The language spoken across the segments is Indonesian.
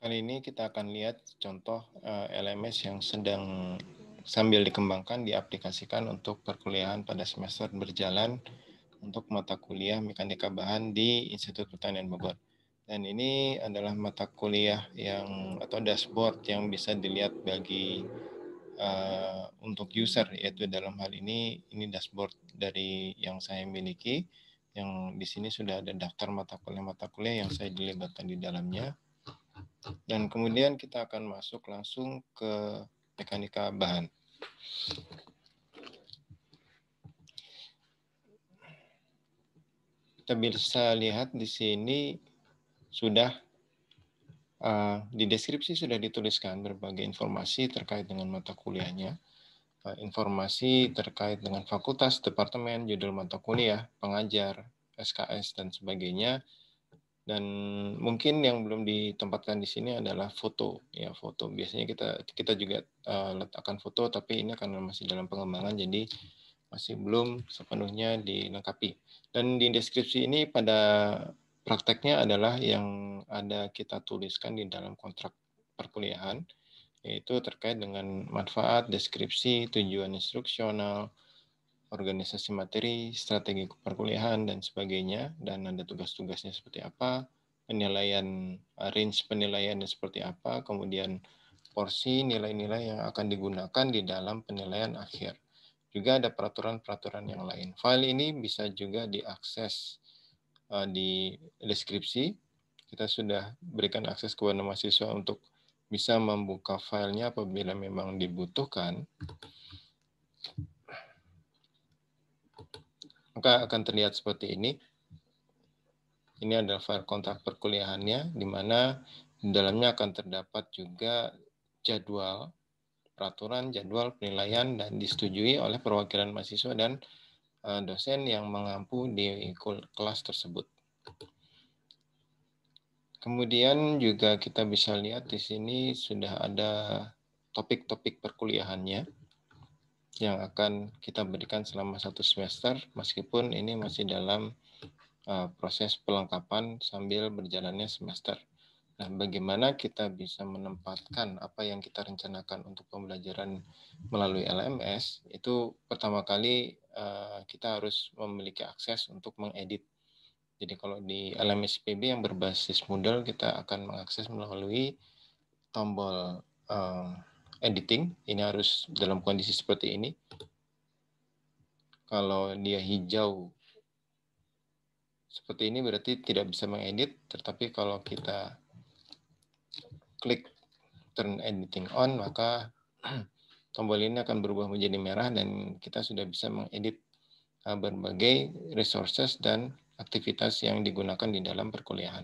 Kali ini kita akan lihat contoh LMS yang sedang sambil dikembangkan diaplikasikan untuk perkuliahan pada semester berjalan untuk mata kuliah Mekanika Bahan di Institut Pertanian Bogor. Dan ini adalah mata kuliah atau dashboard yang bisa dilihat bagi untuk user, yaitu dalam hal ini dashboard dari yang saya miliki, yang di sini sudah ada daftar mata kuliah yang saya dilibatkan di dalamnya. Dan kemudian kita akan masuk langsung ke mekanika bahan. Kita bisa lihat di sini sudah di deskripsi sudah dituliskan berbagai informasi terkait dengan mata kuliahnya, informasi terkait dengan fakultas, departemen, judul mata kuliah, pengajar, SKS, dan sebagainya. Dan mungkin yang belum ditempatkan di sini adalah foto. Ya, foto. Biasanya kita juga letakkan foto, tapi ini karena masih dalam pengembangan, jadi masih belum sepenuhnya dilengkapi. Dan di deskripsi ini pada prakteknya adalah yang ada kita tuliskan di dalam kontrak perkuliahan, yaitu terkait dengan manfaat, deskripsi, tujuan instruksional, organisasi materi, strategi perkuliahan, dan sebagainya, dan ada tugas-tugasnya seperti apa, penilaian, range penilaiannya seperti apa, kemudian porsi nilai-nilai yang akan digunakan di dalam penilaian akhir. Juga ada peraturan-peraturan yang lain. File ini bisa juga diakses di deskripsi. Kita sudah berikan akses kepada mahasiswa untuk bisa membuka filenya apabila memang dibutuhkan. Maka akan terlihat seperti ini. Ini adalah file kontrak perkuliahannya, di mana di dalamnya akan terdapat juga jadwal, peraturan, jadwal, penilaian, dan disetujui oleh perwakilan mahasiswa dan dosen yang mengampu di kelas tersebut. Kemudian juga kita bisa lihat di sini sudah ada topik-topik perkuliahannya yang akan kita berikan selama 1 semester, meskipun ini masih dalam proses pelengkapan sambil berjalannya semester. Nah, bagaimana kita bisa menempatkan apa yang kita rencanakan untuk pembelajaran melalui LMS, itu pertama kali kita harus memiliki akses untuk mengedit. Jadi kalau di LMS IPB yang berbasis Moodle, kita akan mengakses melalui tombol editing. Ini harus dalam kondisi seperti ini. Kalau dia hijau seperti ini berarti tidak bisa mengedit, tetapi kalau kita klik turn editing on, maka tombol ini akan berubah menjadi merah dan kita sudah bisa mengedit berbagai resources dan aktivitas yang digunakan di dalam perkuliahan.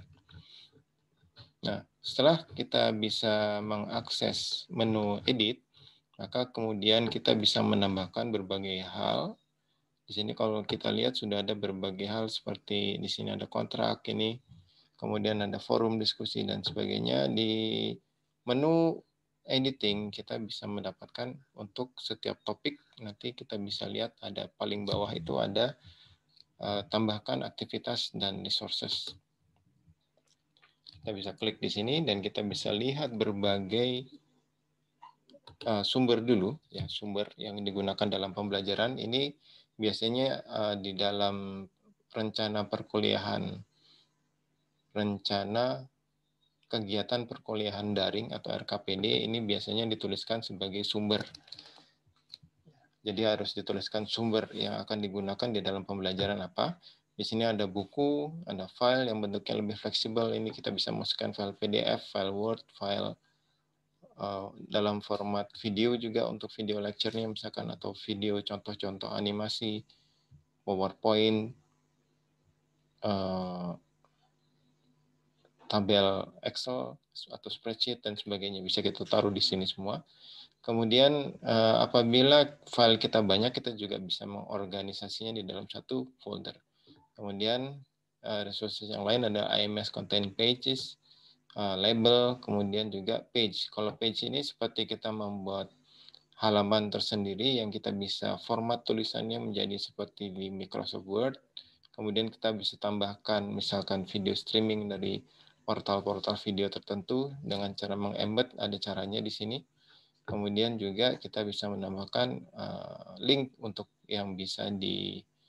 Nah, setelah kita bisa mengakses menu edit, maka kemudian kita bisa menambahkan berbagai hal. Di sini kalau kita lihat sudah ada berbagai hal seperti di sini ada kontrak ini, kemudian ada forum diskusi dan sebagainya. Di menu editing kita bisa mendapatkan untuk setiap topik, nanti kita bisa lihat ada paling bawah itu ada tambahkan aktivitas dan resources. Kita bisa klik di sini dan kita bisa lihat berbagai sumber dulu, ya, sumber yang digunakan dalam pembelajaran. Ini biasanya di dalam rencana perkuliahan, rencana kegiatan perkuliahan daring atau RKPD, ini biasanya dituliskan sebagai sumber. Jadi harus dituliskan sumber yang akan digunakan di dalam pembelajaran apa. Di sini ada buku, ada file yang bentuknya lebih fleksibel. Ini kita bisa masukkan file PDF, file Word, file dalam format video juga untuk video lecture-nya misalkan, atau video contoh-contoh animasi, PowerPoint, tabel Excel atau spreadsheet dan sebagainya. Bisa kita taruh di sini semua. Kemudian apabila file kita banyak, kita juga bisa mengorganisasinya di dalam satu folder. Kemudian resources yang lain ada IMS content pages, label, kemudian juga page. Kalau page ini seperti kita membuat halaman tersendiri yang kita bisa format tulisannya menjadi seperti di Microsoft Word. Kemudian kita bisa tambahkan misalkan video streaming dari portal-portal video tertentu dengan cara mengembed, ada caranya di sini. Kemudian juga kita bisa menambahkan link untuk yang bisa digunakan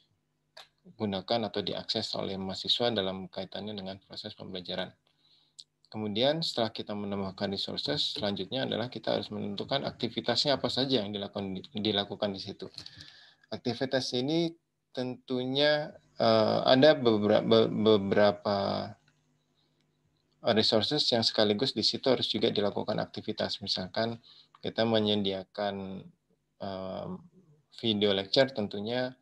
atau diakses oleh mahasiswa dalam kaitannya dengan proses pembelajaran. Kemudian setelah kita menambahkan resources, selanjutnya adalah kita harus menentukan aktivitasnya apa saja yang dilakukan di situ. Aktivitas ini tentunya ada beberapa resources yang sekaligus di situ harus juga dilakukan aktivitas. Misalkan kita menyediakan video lecture, tentunya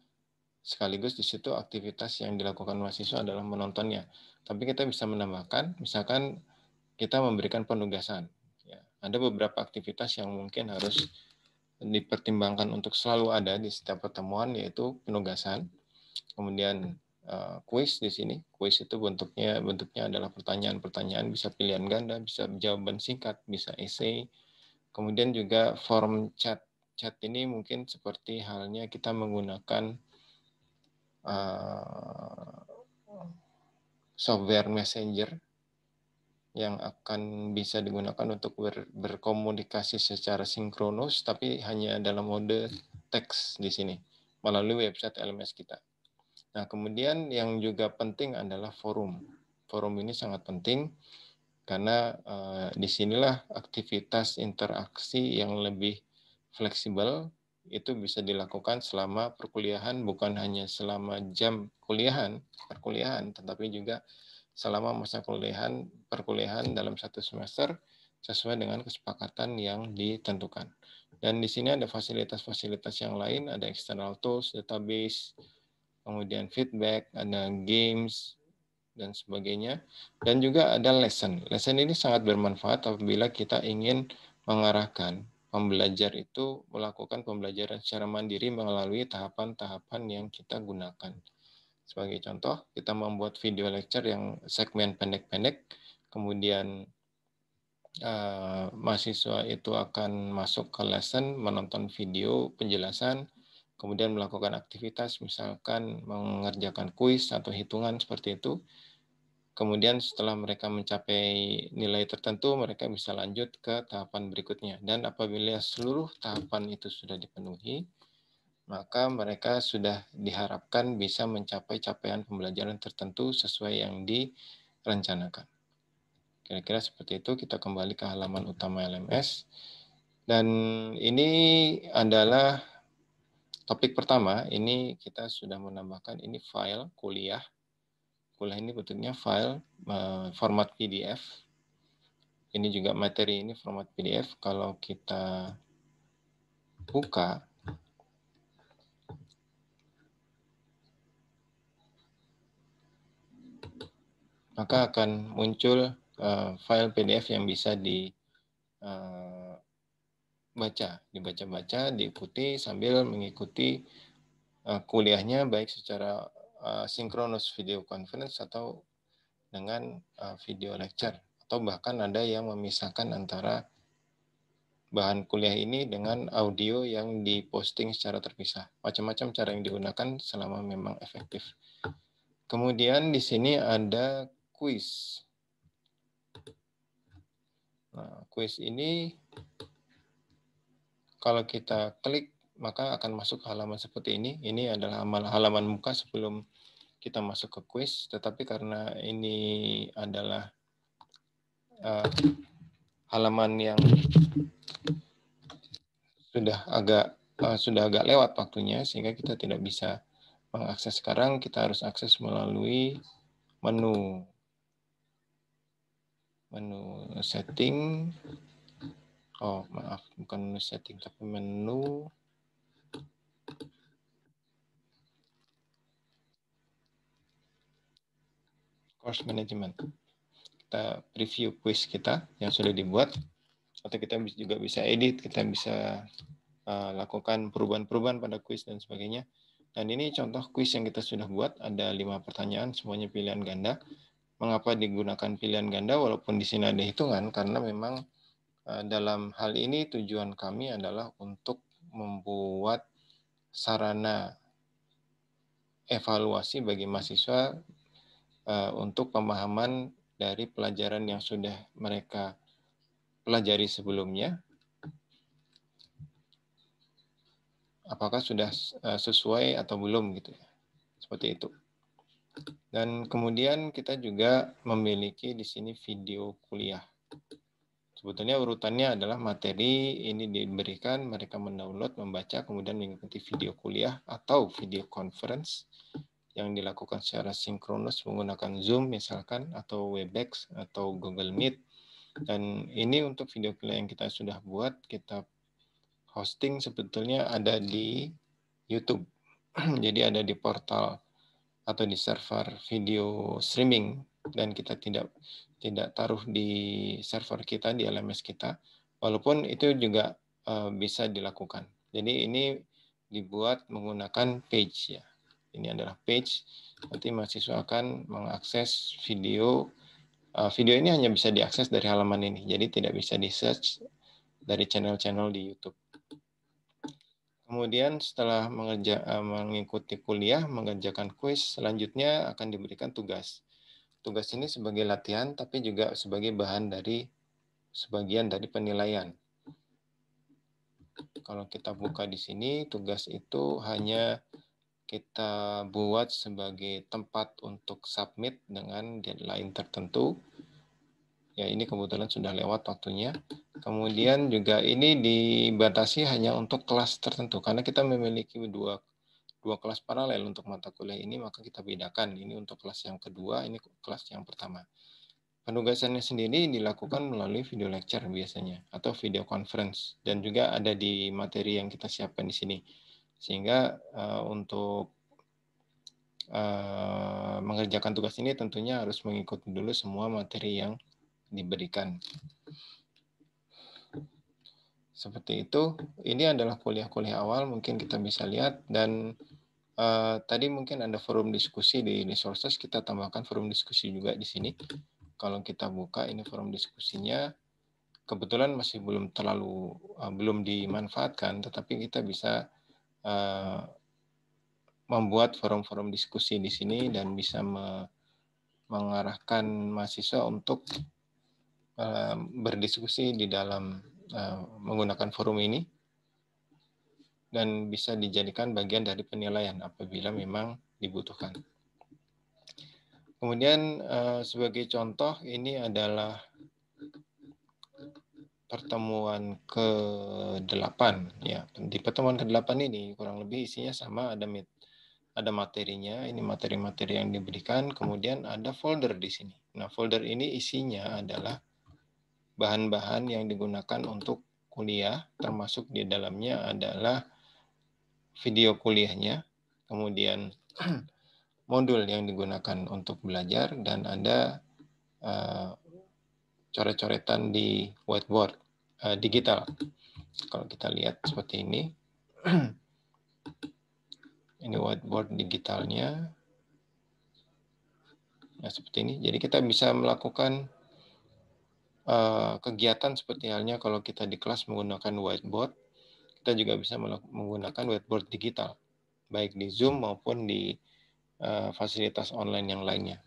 sekaligus di situ aktivitas yang dilakukan mahasiswa adalah menontonnya. Tapi kita bisa menambahkan, misalkan kita memberikan penugasan. Ya, ada beberapa aktivitas yang mungkin harus dipertimbangkan untuk selalu ada di setiap pertemuan, yaitu penugasan. Kemudian kuis di sini. Kuis itu bentuknya adalah pertanyaan-pertanyaan, bisa pilihan ganda, bisa jawaban singkat, bisa essay. Kemudian juga form chat. Chat ini mungkin seperti halnya kita menggunakan software messenger yang akan bisa digunakan untuk berkomunikasi secara sinkronus, tapi hanya dalam mode teks di sini, melalui website LMS kita. Nah, kemudian yang juga penting adalah forum. Forum ini sangat penting, karena disinilah aktivitas interaksi yang lebih fleksibel, itu bisa dilakukan selama perkuliahan, bukan hanya selama jam perkuliahan, tetapi juga selama masa perkuliahan dalam satu semester sesuai dengan kesepakatan yang ditentukan. Dan di sini ada fasilitas-fasilitas yang lain, ada external tools, database, kemudian feedback, ada games, dan sebagainya. Dan juga ada lesson. Lesson ini sangat bermanfaat apabila kita ingin mengarahkan pembelajar itu melakukan pembelajaran secara mandiri melalui tahapan-tahapan yang kita gunakan. Sebagai contoh, kita membuat video lecture yang segmen pendek-pendek, kemudian mahasiswa itu akan masuk ke lesson, menonton video penjelasan, kemudian melakukan aktivitas, misalkan mengerjakan kuis atau hitungan seperti itu. Kemudian setelah mereka mencapai nilai tertentu, mereka bisa lanjut ke tahapan berikutnya. Dan apabila seluruh tahapan itu sudah dipenuhi, maka mereka sudah diharapkan bisa mencapai capaian pembelajaran tertentu sesuai yang direncanakan. Kira-kira seperti itu. Kita kembali ke halaman utama LMS. Dan ini adalah topik pertama. Ini kita sudah menambahkan ini file kuliah. Kuliah ini bentuknya file format PDF. Ini juga materi ini format PDF. Kalau kita buka, maka akan muncul file PDF yang bisa dibaca-baca, diikuti sambil mengikuti kuliahnya, baik secara sinkronus video conference atau dengan video lecture. Atau bahkan ada yang memisahkan antara bahan kuliah ini dengan audio yang diposting secara terpisah. Macam-macam cara yang digunakan selama memang efektif. Kemudian di sini ada kuis. Nah, kuis ini kalau kita klik maka akan masuk halaman seperti ini. Ini adalah halaman muka sebelum kita masuk ke kuis, tetapi karena ini adalah halaman yang sudah agak lewat waktunya, sehingga kita tidak bisa mengakses sekarang. Kita harus akses melalui menu setting. Oh, maaf, bukan menu setting, tapi menu course management. Kita preview quiz kita yang sudah dibuat, atau kita juga bisa edit, kita bisa lakukan perubahan-perubahan pada quiz dan sebagainya. Dan ini contoh quiz yang kita sudah buat, ada 5 pertanyaan, semuanya pilihan ganda. Mengapa digunakan pilihan ganda walaupun di sini ada hitungan? Karena memang dalam hal ini tujuan kami adalah untuk membuat sarana evaluasi bagi mahasiswa untuk pemahaman dari pelajaran yang sudah mereka pelajari sebelumnya, apakah sudah sesuai atau belum gitu ya. Seperti itu. Dan kemudian kita juga memiliki di sini video kuliah. Sebetulnya urutannya adalah materi ini diberikan, mereka mendownload, membaca, kemudian mengikuti video kuliah atau video conference yang dilakukan secara sinkronus menggunakan Zoom misalkan, atau Webex, atau Google Meet. Dan ini untuk video kuliah yang kita sudah buat, kita hosting sebetulnya ada di YouTube. Jadi ada di portal atau di server video streaming, dan kita tidak taruh di server kita, di LMS kita, walaupun itu juga bisa dilakukan. Jadi ini dibuat menggunakan page ya. Ini adalah page, nanti mahasiswa akan mengakses video. Video ini hanya bisa diakses dari halaman ini, jadi tidak bisa di-search dari channel-channel di YouTube. Kemudian setelah mengikuti kuliah, mengerjakan kuis, selanjutnya akan diberikan tugas. Tugas ini sebagai latihan, tapi juga sebagai bahan dari sebagian dari penilaian. Kalau kita buka di sini, tugas itu hanya kita buat sebagai tempat untuk submit dengan deadline tertentu. Ya, ini kebetulan sudah lewat waktunya. Kemudian juga ini dibatasi hanya untuk kelas tertentu, karena kita memiliki dua kelas paralel untuk mata kuliah ini, maka kita bedakan. Ini untuk kelas yang kedua, ini kelas yang pertama. Penugasannya sendiri dilakukan melalui video lecture biasanya, atau video conference, dan juga ada di materi yang kita siapkan di sini. Sehingga untuk mengerjakan tugas ini tentunya harus mengikuti dulu semua materi yang diberikan. Seperti itu. Ini adalah kuliah-kuliah awal, mungkin kita bisa lihat. Dan tadi mungkin ada forum diskusi di resources, kita tambahkan forum diskusi juga di sini. Kalau kita buka ini forum diskusinya, kebetulan masih belum dimanfaatkan, tetapi kita bisa membuat forum-forum diskusi di sini dan bisa mengarahkan mahasiswa untuk berdiskusi di dalam menggunakan forum ini, dan bisa dijadikan bagian dari penilaian apabila memang dibutuhkan. Kemudian sebagai contoh, ini adalah pertemuan ke-8 ya. Di pertemuan ke-8 ini kurang lebih isinya sama, ada materinya, ini materi-materi yang diberikan, kemudian ada folder di sini. Nah, folder ini isinya adalah bahan-bahan yang digunakan untuk kuliah, termasuk di dalamnya adalah video kuliahnya, kemudian modul yang digunakan untuk belajar, dan ada coret-coretan di whiteboard digital. Kalau kita lihat seperti ini, ini whiteboard digitalnya, ya seperti ini. Jadi kita bisa melakukan kegiatan seperti halnya kalau kita di kelas menggunakan whiteboard, kita juga bisa menggunakan whiteboard digital, baik di Zoom maupun di fasilitas online yang lainnya.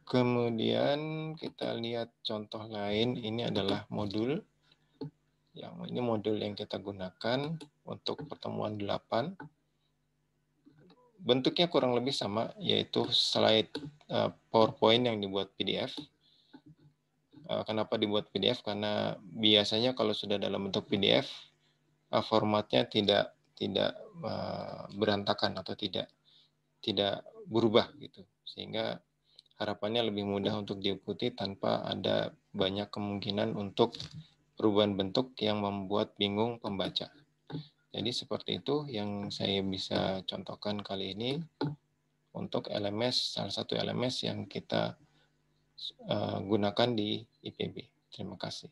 Kemudian kita lihat contoh lain, ini adalah modul. Ini modul yang kita gunakan untuk pertemuan 8. Bentuknya kurang lebih sama, yaitu slide PowerPoint yang dibuat PDF. Kenapa dibuat PDF? Karena biasanya kalau sudah dalam bentuk PDF, formatnya tidak berantakan atau tidak berubah gitu, sehingga harapannya lebih mudah untuk diikuti tanpa ada banyak kemungkinan untuk perubahan bentuk yang membuat bingung pembaca. Jadi seperti itu yang saya bisa contohkan kali ini untuk LMS, salah satu LMS yang kita gunakan di IPB. Terima kasih.